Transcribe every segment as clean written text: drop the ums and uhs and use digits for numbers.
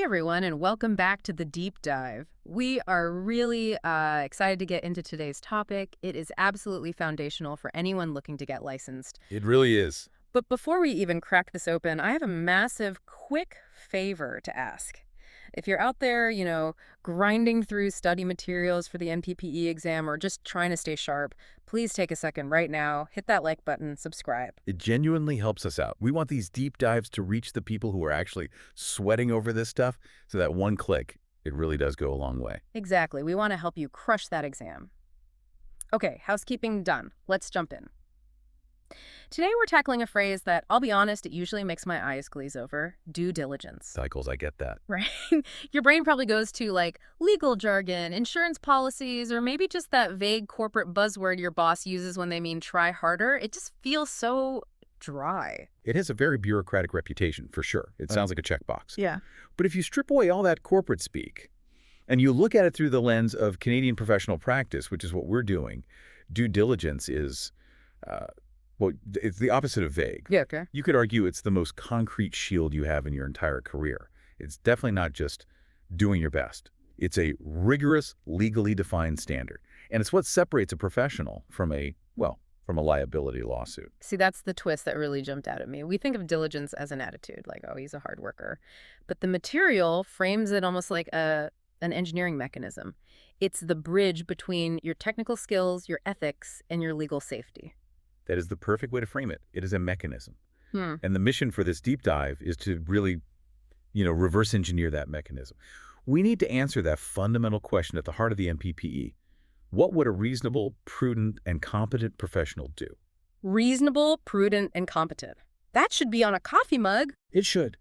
everyone, and welcome back to the deep dive. We are really excited to get into today's topic. It is absolutely foundational for anyone looking to get licensed. It really is. But before we even crack this open, I have a massive, quick favor to ask. If you're out there, grinding through study materials for the NPPE exam or just trying to stay sharp, please take a second right now, hit that like button, subscribe. It genuinely helps us out. We want these deep dives to reach the people who are actually sweating over this stuff, so that one click, it really does go a long way. Exactly. We want to help you crush that exam. Okay, housekeeping done. Let's jump in. Today we're tackling a phrase that, I'll be honest, it usually makes my eyes glaze over: due diligence. Cycles, I get that. Right? Your brain probably goes to legal jargon, insurance policies, or maybe just that vague corporate buzzword your boss uses when they mean try harder. It just feels so dry. It has a very bureaucratic reputation, for sure. It sounds like a checkbox. Yeah. But if you strip away all that corporate speak, and you look at it through the lens of Canadian professional practice, which is what we're doing, due diligence is, well, it's the opposite of vague. Yeah, okay. You could argue it's the most concrete shield you have in your entire career. It's definitely not just doing your best. It's a rigorous, legally defined standard. And it's what separates a professional from a liability lawsuit. See, that's the twist that really jumped out at me. We think of diligence as an attitude, like, oh, he's a hard worker. But the material frames it almost like an engineering mechanism. It's the bridge between your technical skills, your ethics, and your legal safety. That is the perfect way to frame it. It is a mechanism. Hmm. And the mission for this deep dive is to really, reverse engineer that mechanism. We need to answer that fundamental question at the heart of the NPPE. What would a reasonable, prudent, and competent professional do? Reasonable, prudent, and competent. That should be on a coffee mug. It should.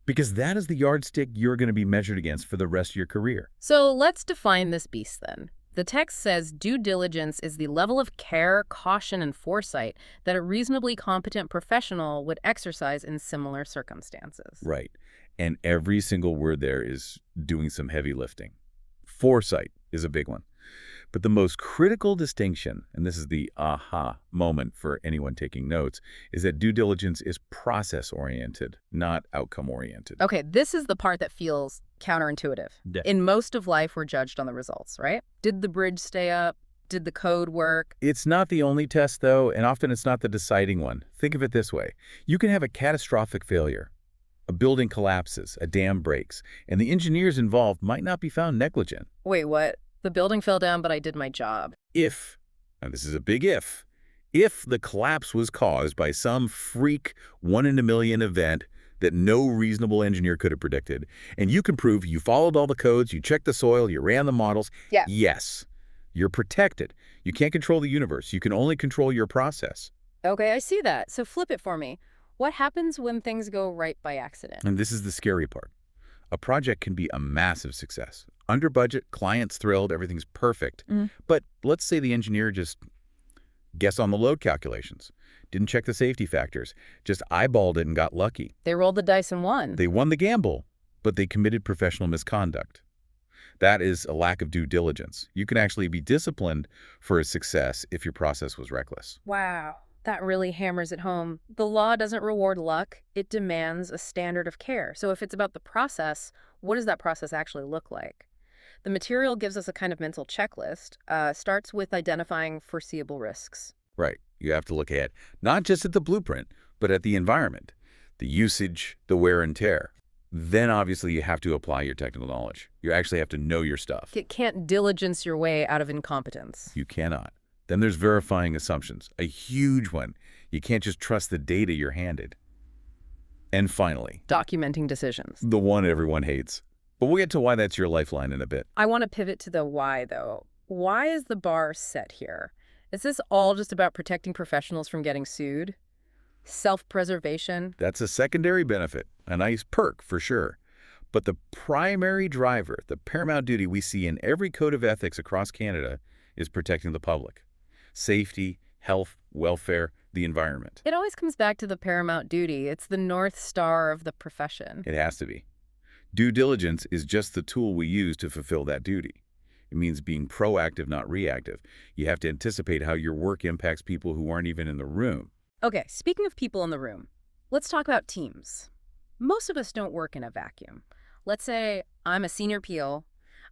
Because that is the yardstick you're going to be measured against for the rest of your career. So let's define this beast then. The text says due diligence is the level of care, caution, and foresight that a reasonably competent professional would exercise in similar circumstances. Right. And every single word there is doing some heavy lifting. Foresight is a big one. But the most critical distinction, and this is the aha moment for anyone taking notes, is that due diligence is process-oriented, not outcome-oriented. Okay, this is the part that feels counterintuitive. Yeah. In most of life, we're judged on the results, right? Did the bridge stay up? Did the code work? It's not the only test, though, and often it's not the deciding one. Think of it this way. You can have a catastrophic failure. A building collapses, a dam breaks, and the engineers involved might not be found negligent. Wait, what? The building fell down, but I did my job. If, and this is a big if the collapse was caused by some freak one-in-a-million event that no reasonable engineer could have predicted, and you can prove you followed all the codes, you checked the soil, you ran the models, Yeah. Yes, you're protected. You can't control the universe. You can only control your process. Okay, I see that. So flip it for me. What happens when things go right by accident? And this is the scary part. A project can be a massive success. Under budget, clients thrilled, everything's perfect. But let's say the engineer just guessed on the load calculations, didn't check the safety factors, just eyeballed it and got lucky. They rolled the dice and won. They won the gamble, but they committed professional misconduct. That is a lack of due diligence. You can actually be disciplined for a success if your process was reckless. Wow, that really hammers it home. The law doesn't reward luck. It demands a standard of care. So if it's about the process, what does that process actually look like? The material gives us a kind of mental checklist. Starts with identifying foreseeable risks. Right. You have to look at not just at the blueprint, but at the environment, the usage, the wear and tear. Then obviously you have to apply your technical knowledge. You actually have to know your stuff. It can't diligence your way out of incompetence. You cannot. Then there's verifying assumptions, a huge one. You can't just trust the data you're handed. And finally, Documenting decisions. the one everyone hates. But we'll get to why that's your lifeline in a bit. I want to pivot to the why, though. Why is the bar set here? Is this all just about protecting professionals from getting sued? Self-preservation? That's a secondary benefit, a nice perk for sure. But the primary driver, the paramount duty we see in every code of ethics across Canada is protecting the public. Safety, health, welfare, the environment. It always comes back to the paramount duty. It's the North Star of the profession. It has to be. Due diligence is just the tool we use to fulfill that duty. It means being proactive, not reactive. You have to anticipate how your work impacts people who aren't even in the room. Okay, speaking of people in the room, let's talk about teams. Most of us don't work in a vacuum. Let's say I'm a senior PO.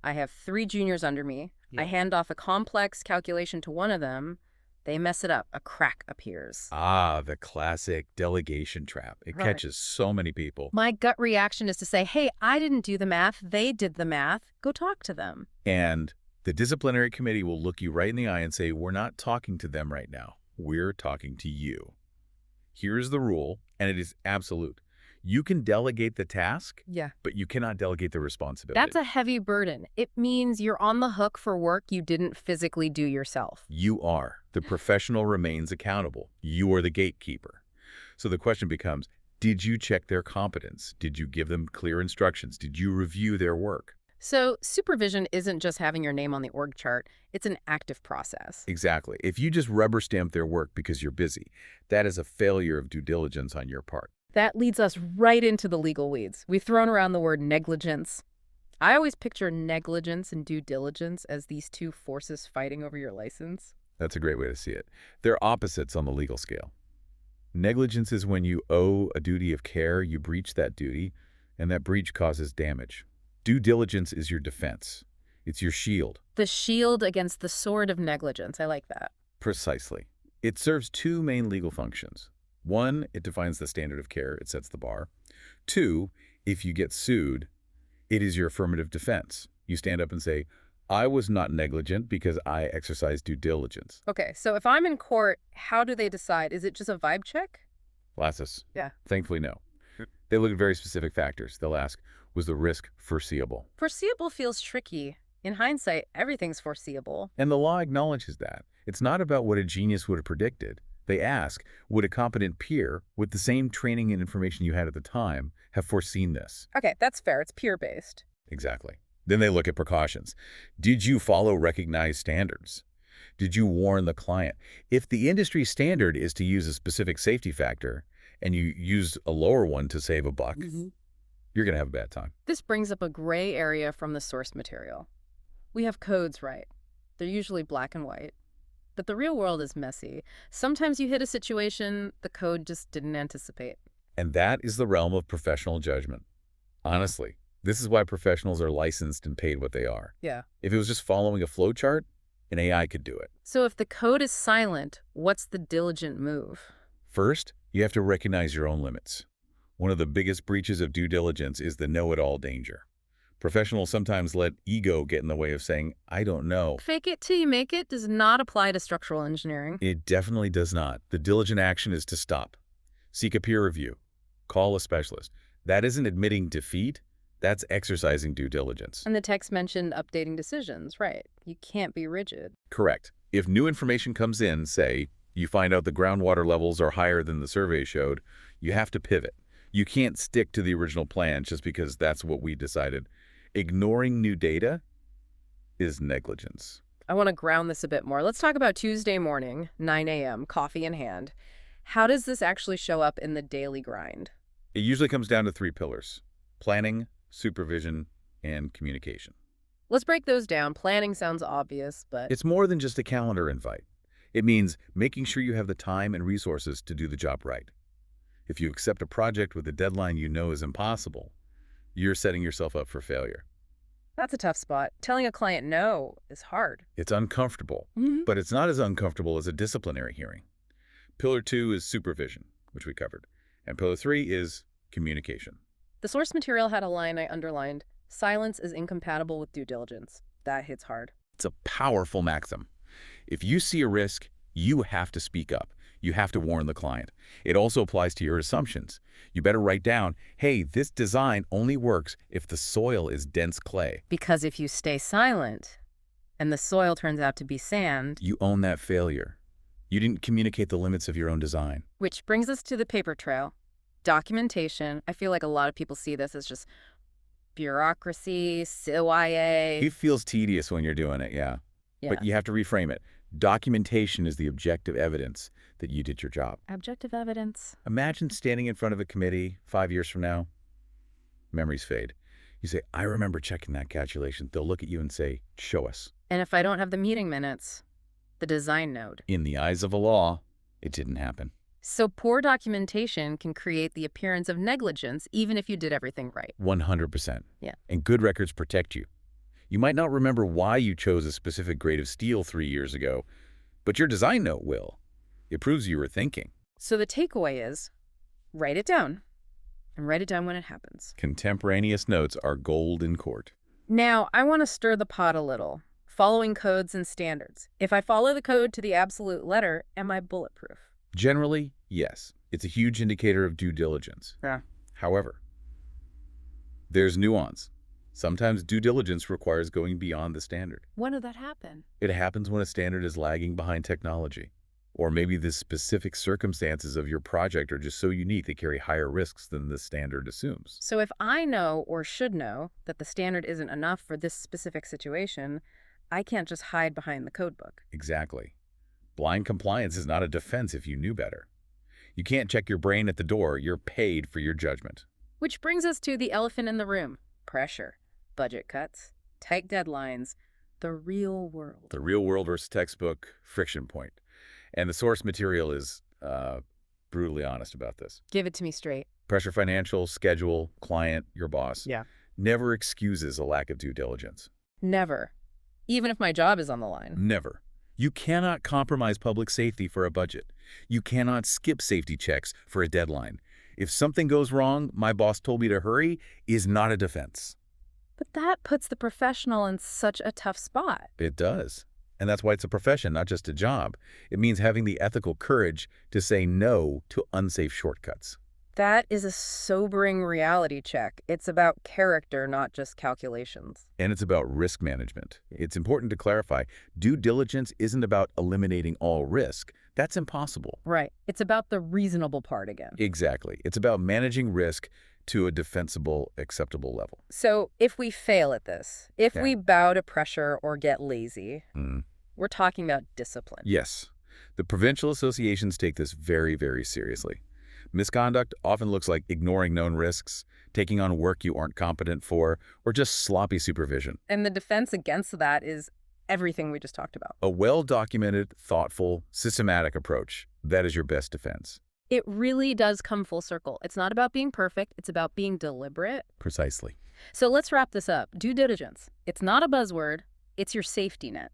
I have 3 juniors under me. I Yeah. hand off a complex calculation to one of them. They mess it up. A crack appears. Ah, the classic delegation trap. It Right. catches so many people. My gut reaction is to say, hey, I didn't do the math. They did the math. Go talk to them. And the disciplinary committee will look you right in the eye and say, we're not talking to them right now. We're talking to you. Here's the rule, and it is absolute. You can delegate the task, Yeah. but you cannot delegate the responsibility. That's a heavy burden. It means you're on the hook for work you didn't physically do yourself. You are. The professional remains accountable. You are the gatekeeper. So the question becomes, did you check their competence? Did you give them clear instructions? Did you review their work? So supervision isn't just having your name on the org chart. It's an active process. Exactly. If you just rubber stamp their work because you're busy, that is a failure of due diligence on your part. That leads us right into the legal weeds. We've thrown around the word negligence. I always picture negligence and due diligence as these two forces fighting over your license. That's a great way to see it. They're opposites on the legal scale. Negligence is when you owe a duty of care, you breach that duty, and that breach causes damage. Due diligence is your defense. It's your shield. The shield against the sword of negligence. I like that. Precisely. It serves two main legal functions. One, it defines the standard of care. It sets the bar. Two, if you get sued, it is your affirmative defense. You stand up and say, I was not negligent because I exercised due diligence. Okay, so if I'm in court, how do they decide? Is it just a vibe check? Lassus. Yeah. Thankfully, no. They look at very specific factors. They'll ask, was the risk foreseeable? Foreseeable feels tricky. In hindsight, everything's foreseeable. And the law acknowledges that. It's not about what a genius would have predicted. They ask, would a competent peer with the same training and information you had at the time have foreseen this? Okay, that's fair. It's peer-based. Exactly. Then they look at precautions. Did you follow recognized standards? Did you warn the client? If the industry standard is to use a specific safety factor and you use a lower one to save a buck, you're going to have a bad time. This brings up a gray area from the source material. We have codes, right? They're usually black and white. But the real world is messy. Sometimes you hit a situation the code just didn't anticipate. And that is the realm of professional judgment. Honestly, this is why professionals are licensed and paid what they are. Yeah. If it was just following a flow chart, an AI could do it. So if the code is silent, what's the diligent move? First, you have to recognize your own limits. One of the biggest breaches of due diligence is the know-it-all danger. Professionals sometimes let ego get in the way of saying, I don't know. Fake it till you make it does not apply to structural engineering. It definitely does not. The diligent action is to stop. Seek a peer review. Call a specialist. That isn't admitting defeat. That's exercising due diligence. And the text mentioned updating decisions, right? You can't be rigid. Correct. If new information comes in, say, you find out the groundwater levels are higher than the survey showed, you have to pivot. You can't stick to the original plan just because that's what we decided. Ignoring new data is negligence. I want to ground this a bit more. Let's talk about Tuesday morning, 9 a.m., coffee in hand. How does this actually show up in the daily grind? It usually comes down to three pillars: planning, supervision, and communication. Let's break those down. Planning sounds obvious, but It's more than just a calendar invite. It means making sure you have the time and resources to do the job right. If you accept a project with a deadline you know is impossible, you're setting yourself up for failure. that's a tough spot. Telling a client no is hard. It's uncomfortable, but it's not as uncomfortable as a disciplinary hearing. Pillar 2 is supervision, which we covered, and Pillar 3 is communication. The source material had a line I underlined. Silence is incompatible with due diligence. That hits hard. It's a powerful maxim. If you see a risk, you have to speak up. You have to warn the client. It also applies to your assumptions. You better write down, hey, this design only works if the soil is dense clay. Because if you stay silent and the soil turns out to be sand, You own that failure. You didn't communicate the limits of your own design. which brings us to the paper trail. Documentation. I feel like a lot of people see this as just bureaucracy, CYA. It feels tedious when you're doing it, yeah. Yeah. But you have to reframe it. Documentation is the objective evidence that you did your job. Objective evidence. Imagine standing in front of a committee 5 years from now. Memories fade. You say, I remember checking that calculation. They'll look at you and say, show us. And if I don't have the meeting minutes, the design node. In the eyes of the law, it didn't happen. So poor documentation can create the appearance of negligence even if you did everything right. 100%. Yeah. And good records protect you. You might not remember why you chose a specific grade of steel 3 years ago, but your design note will. It proves you were thinking. So the takeaway is write it down and write it down when it happens. Contemporaneous notes are gold in court. Now, I want to stir the pot a little, following codes and standards. If I follow the code to the absolute letter, am I bulletproof? Generally, yes. It's a huge indicator of due diligence. Yeah. However, there's nuance. Sometimes due diligence requires going beyond the standard. When did that happen? It happens when a standard is lagging behind technology. Or maybe the specific circumstances of your project are just so unique they carry higher risks than the standard assumes. So if I know or should know that the standard isn't enough for this specific situation, I can't just hide behind the codebook. Exactly. Blind compliance is not a defense if you knew better. You can't check your brain at the door. You're paid for your judgment. Which brings us to the elephant in the room. Pressure, budget cuts, tight deadlines, the real world. The real world versus textbook friction point. And the source material is brutally honest about this. Give it to me straight. Pressure financial, schedule, client, your boss. Yeah. Never excuses a lack of due diligence. Never. Even if my job is on the line. Never. You cannot compromise public safety for a budget. You cannot skip safety checks for a deadline. If something goes wrong, my boss told me to hurry, is not a defense. But that puts the professional in such a tough spot. It does. And that's why it's a profession, not just a job. It means having the ethical courage to say no to unsafe shortcuts. That is a sobering reality check. It's about character, not just calculations. And it's about risk management. It's important to clarify, due diligence isn't about eliminating all risk. That's impossible. Right. It's about the reasonable part again. Exactly. It's about managing risk to a defensible, acceptable level. So if we fail at this, if Yeah. we bow to pressure or get lazy, we're talking about discipline. Yes. The provincial associations take this very, very seriously. Misconduct often looks like ignoring known risks, taking on work you aren't competent for, or just sloppy supervision. And the defense against that is everything we just talked about. A well-documented, thoughtful, systematic approach. That is your best defense. It really does come full circle. It's not about being perfect. It's about being deliberate. Precisely. So let's wrap this up. Due diligence. It's not a buzzword. It's your safety net.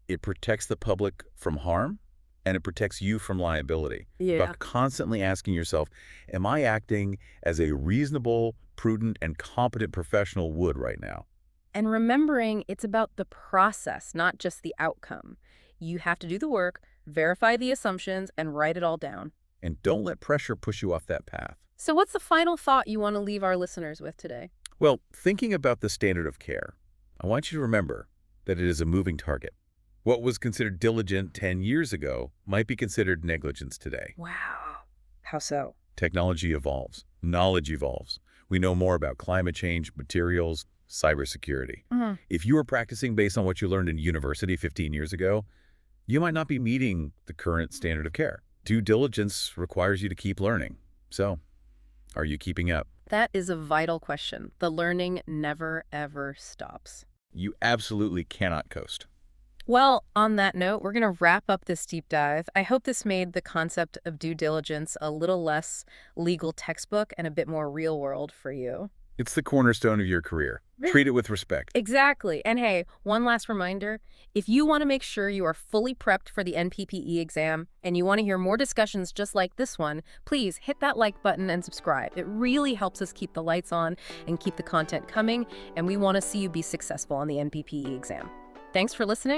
It protects the public from harm, and it protects you from liability. About constantly asking yourself, am I acting as a reasonable, prudent, and competent professional would right now? And remembering it's about the process, not just the outcome. You have to do the work, verify the assumptions, and write it all down. And don't let pressure push you off that path. So what's the final thought you want to leave our listeners with today? Well, thinking about the standard of care, I want you to remember that it is a moving target. What was considered diligent 10 years ago might be considered negligence today. Wow. How so? Technology evolves. Knowledge evolves. We know more about climate change, materials, cybersecurity. If you were practicing based on what you learned in university 15 years ago, you might not be meeting the current standard of care. Due diligence requires you to keep learning. So, are you keeping up? That is a vital question. The learning never, ever stops. You absolutely cannot coast. Well, on that note, we're going to wrap up this deep dive. I hope this made the concept of due diligence a little less legal textbook and a bit more real world for you. It's the cornerstone of your career. Treat it with respect. Exactly. And hey, one last reminder, if you want to make sure you are fully prepped for the NPPE exam and you want to hear more discussions just like this one, please hit that like button and subscribe. It really helps us keep the lights on and keep the content coming, and we want to see you be successful on the NPPE exam. Thanks for listening.